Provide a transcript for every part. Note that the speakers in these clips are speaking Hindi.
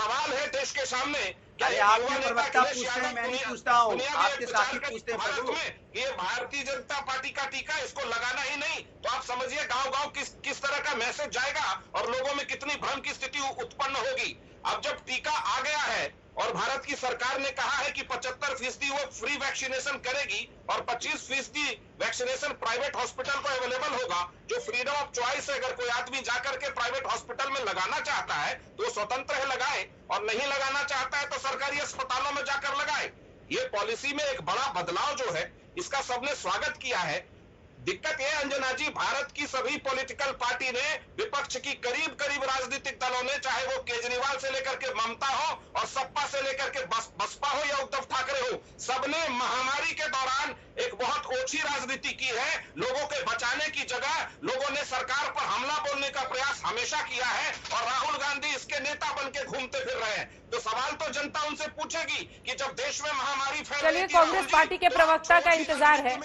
सवाल है देश के सामने। क्या आपके प्रवक्ता पूछते हैं, मैं नहीं पूछता हूँ, आपके साथी पूछते हैं भारत प्रभु। में ये भारतीय जनता पार्टी का टीका, इसको लगाना ही नहीं, तो आप समझिए गांव-गांव किस तरह का मैसेज जाएगा और लोगों में कितनी भ्रम की स्थिति उत्पन्न होगी। अब जब टीका आ गया है और भारत की सरकार ने कहा है कि 75% वो फ्री वैक्सीनेशन करेगी और 25% वैक्सीनेशन प्राइवेट हॉस्पिटल को अवेलेबल होगा, जो फ्रीडम ऑफ चॉइस है। अगर कोई आदमी जाकर के प्राइवेट हॉस्पिटल में लगाना चाहता है तो स्वतंत्र है, लगाए, और नहीं लगाना चाहता है तो सरकारी अस्पतालों में जाकर लगाए। ये पॉलिसी में एक बड़ा बदलाव जो है, इसका सबने स्वागत किया है। दिक्कत यह अंजना जी, भारत की सभी पॉलिटिकल पार्टी ने, विपक्ष की करीब राजनीतिक दलों ने, चाहे वो केजरीवाल से लेकर के ममता हो और सपा से लेकर के बसपा हो या उद्धव ठाकरे हो, सबने महामारी के दौरान एक बहुत ओछी राजनीति की है। लोगों के बचाने की जगह लोगों ने सरकार पर हमला बोलने का प्रयास हमेशा किया है और राहुल गांधी इसके नेता बन के घूमते फिर रहे हैं। तो सवाल तो जनता उनसे पूछेगी कि जब देश में महामारी फैल, चलिए कांग्रेस पार्टी के प्रवक्ता का इंतजार है,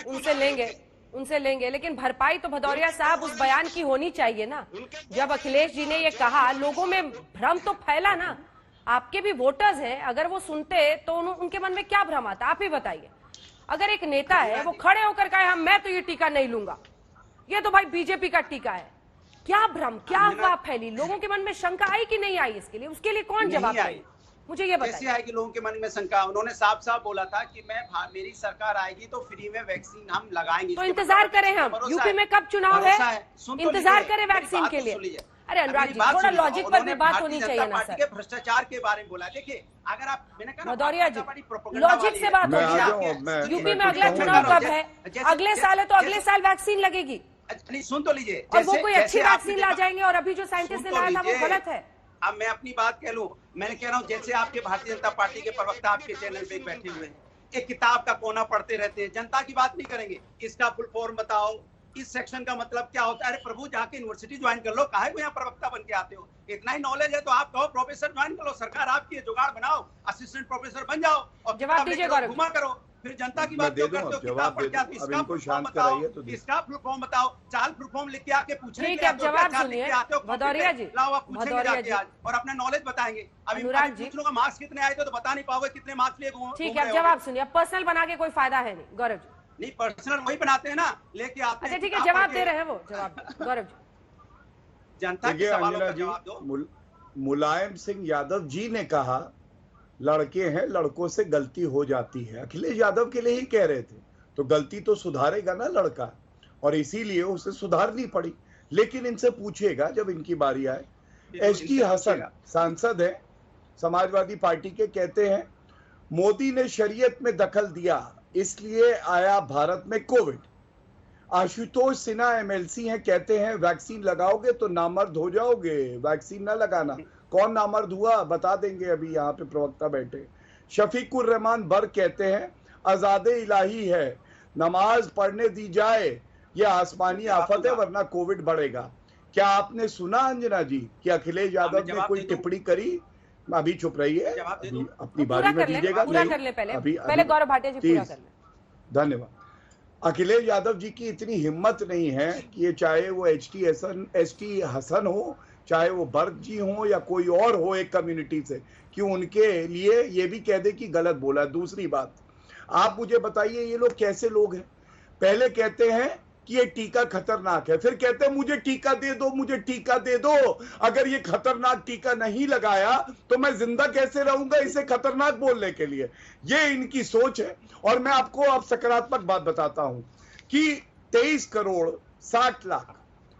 उनसे लेंगे, लेकिन भरपाई तो भदौरिया साहब उस बयान की होनी चाहिए ना। जब अखिलेश जी ने ये कहा, लोगों में भ्रम तो फैला ना, आपके भी वोटर्स हैं, अगर वो सुनते तो उनके मन में क्या भ्रम आता, आप ही बताइए। अगर एक नेता है वो खड़े होकर कहे हम मैं तो ये टीका नहीं लूंगा, ये तो भाई बीजेपी का टीका है, क्या भ्रम, क्या अफवाह फैली, लोगों के मन में शंका आई कि नहीं आई, इसके लिए उसके लिए कौन जवाब देगा, मुझे ये बताइए। कैसे आएगी लोगों के मन में शंका? उन्होंने साफ साफ बोला था कि मेरी सरकार आएगी तो फ्री में वैक्सीन हम लगाएंगे। तो इंतजार करें हम, यूपी में कब चुनाव है, इंतजार करें वैक्सीन के लिए। अरे अनुराग जी, थोड़ा लॉजिक पर भी बात होनी चाहिए ना सर। भ्रष्टाचार के बारे में बोला, देखिए अगर आप, मैंने कहा भदौरिया जी, लॉजिक से बात होगी। यूपी में अगला चुनाव कब है? अगले साल है तो अगले साल वैक्सीन लगेगी। नहीं, सुन तो लीजिए, और वो कोई अच्छी वैक्सीन ला जाएंगे और अभी जो साइंटिस्ट ने लाया था वो गलत है। अब मैं अपनी बात कह लूं, मैंने कह रहा हूं जैसे आपके भारतीय जनता पार्टी के प्रवक्ता आपके चैनल पे बैठे हुए हैं, एक किताब का कोना पढ़ते रहते हैं, जनता की बात नहीं करेंगे, इसका फुल फॉर्म बताओ, इस सेक्शन का मतलब क्या होता है। अरे प्रभु, जाके यूनिवर्सिटी ज्वाइन कर लो, काहे को यहाँ प्रवक्ता बन के आते हो? इतना ही नॉलेज है तो आप कहो प्रोफेसर ज्वाइन कर लो, सरकार आपकी है, जुगाड़ बनाओ, असिस्टेंट प्रोफेसर बन जाओ और जवाब दीजिए गौरव, घुमा करो, फिर जनता की बात क्यों करते हो? किताब पढ़ के आते, इसका फुल फॉर्म बताओ, इसका फुल फॉर्म बताओ, चाल फुल फॉर्म लिख के आके पूछने ठीक है, जवाब सुनिए भदौरिया जी, भदौरिया जी और अपना नॉलेज बताएंगे। अभी अनुराग जी पूछ लूंगा मार्क्स कितने आए थे तो बता नहीं पाओगे कितने मार्क्स लिए। ठीक है, जवाब सुनिए, पर्सनल बना के कोई फायदा है नहीं। गौरव जी, नहीं, पर्सनल वही बनाते हैं ना, लेके आते हैं। अच्छा ठीक है, जवाब दे रहे हैं वो, जवाब गौरव जी। जनता के सवालों का जवाब दो। मुलायम सिंह यादव जी ने कहा लड़के हैं, लड़कों से गलती हो जाती है, अखिलेश यादव के लिए ही कह रहे थे, तो गलती तो सुधारेगा ना लड़का, और इसीलिए उसे सुधारनी पड़ी। लेकिन इनसे पूछिएगा जब इनकी बारी आए। एचटी हसन सांसद है समाजवादी पार्टी के, कहते हैं मोदी ने शरीयत में दखल दिया इसलिए आया भारत में कोविड। आशुतोष सिन्हा एमएलसी हैं, कहते हैं वैक्सीन लगाओगे तो नामर्द हो जाओगे, वैक्सीन ना लगाना। कौन नामर्द हुआ बता देंगे, अभी यहाँ पे प्रवक्ता बैठे। शफीकुर रहमान बर्ग कहते हैं आजादे इलाही है, नमाज पढ़ने दी जाए, ये आसमानी आफत है वरना कोविड बढ़ेगा। क्या आपने सुना अंजना जी कि अखिलेश यादव ने कोई टिप्पणी करी? अभी चुप रही है, अपनी बारी में दीजिएगा। पहले गौरव भाटिया जी पूरा कर ले। धन्यवाद। अखिलेश यादव जी की इतनी हिम्मत नहीं है कि ये चाहे वो एचटी हसन हो, चाहे वो बर्ग जी हो या कोई और हो एक कम्युनिटी से, कि उनके लिए ये भी कह दे कि गलत बोला। दूसरी बात, आप मुझे बताइए ये लोग कैसे लोग हैं? पहले कहते हैं कि ये टीका खतरनाक है, फिर कहते हैं मुझे टीका दे दो, मुझे टीका दे दो। अगर ये खतरनाक टीका नहीं लगाया तो मैं जिंदा कैसे रहूंगा इसे खतरनाक बोलने के लिए? ये इनकी सोच है। और मैं आपको अब सकारात्मक बात बताता हूं कि 23 करोड़ 60 लाख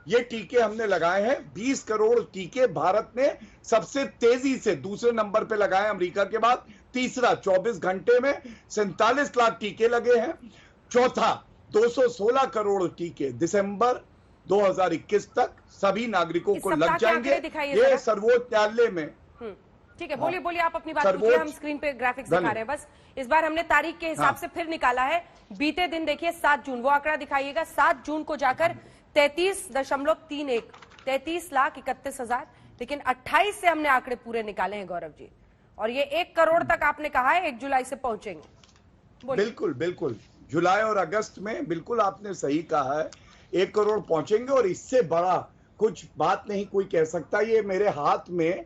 ये टीके हमने लगाए हैं। 20 करोड़ टीके भारत ने सबसे तेजी से दूसरे नंबर पे लगाए अमेरिका के बाद। तीसरा 24 घंटे में 47 लाख टीके लगे हैं। चौथा 216 करोड़ टीके दिसंबर 2021 तक सभी नागरिकों को लग जाएंगे। ये सर्वोच्च न्यायालय में। ठीक है, बोलिए बोलिए, आप अपनी बात कीजिए, हम स्क्रीन पे ग्राफिक्स दिखा रहे हैं। बस इस बार हमने तारीख के हिसाब से फिर निकाला है। बीते दिन देखिए 7 जून, वो आंकड़ा दिखाइएगा, 7 जून को जाकर 33.31 लेकिन 28 से हमने आंकड़े पूरे निकाले हैं गौरव जी, और ये 1 करोड़ तक आपने कहा है 1 जुलाई से पहुंचेंगे। बिल्कुल बिल्कुल, जुलाई और अगस्त में बिल्कुल आपने सही कहा है, 1 करोड़ पहुंचेंगे और इससे बड़ा कुछ बात नहीं कोई कह सकता। ये मेरे हाथ में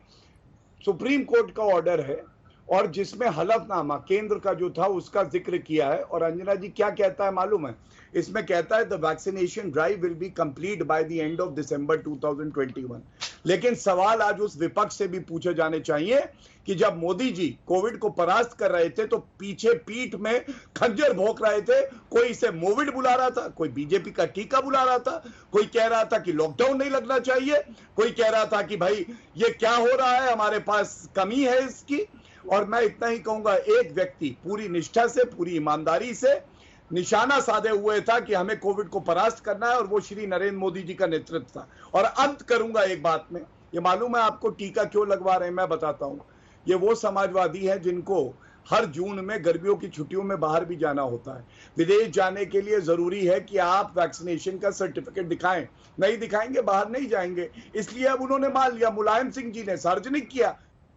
सुप्रीम कोर्ट का ऑर्डर है और जिसमें हलफनामा केंद्र का जो था उसका जिक्र किया है। और अंजना जी क्या कहता है मालूम है, इसमें कहता है the vaccination drive will be complete by the end of December 2021। लेकिन सवाल आज उस विपक्ष से भी पूछे जाने चाहिए कि जब मोदी जी कोविड को परास्त कर रहे थे तो पीछे पीठ में खंजर भोंक रहे थे, कोई इसे मोविड बुला रहा था, कोई बीजेपी का टीका बुला रहा था, कोई कह रहा था कि लॉकडाउन नहीं लगना चाहिए, कोई कह रहा था कि भाई ये क्या हो रहा है, हमारे पास कमी है इसकी। और मैं इतना ही कहूंगा, एक व्यक्ति पूरी निष्ठा से पूरी ईमानदारी से निशाना साधे हुए था कि हमें कोविड को परास्त करना है और वो श्री नरेंद्र मोदी जी का नेतृत्व था। और अंत करूंगा एक बात में, ये मालूम है आपको टीका क्यों लगवा रहे हैं, मैं बताता हूं। ये वो समाजवादी हैं जिनको हर जून में गर्मियों की छुट्टियों में बाहर भी जाना होता है। विदेश जाने के लिए जरूरी है कि आप वैक्सीनेशन का सर्टिफिकेट दिखाएं, नहीं दिखाएंगे बाहर नहीं जाएंगे। इसलिए अब उन्होंने मान लिया, मुलायम सिंह जी ने सार्वजनिक किया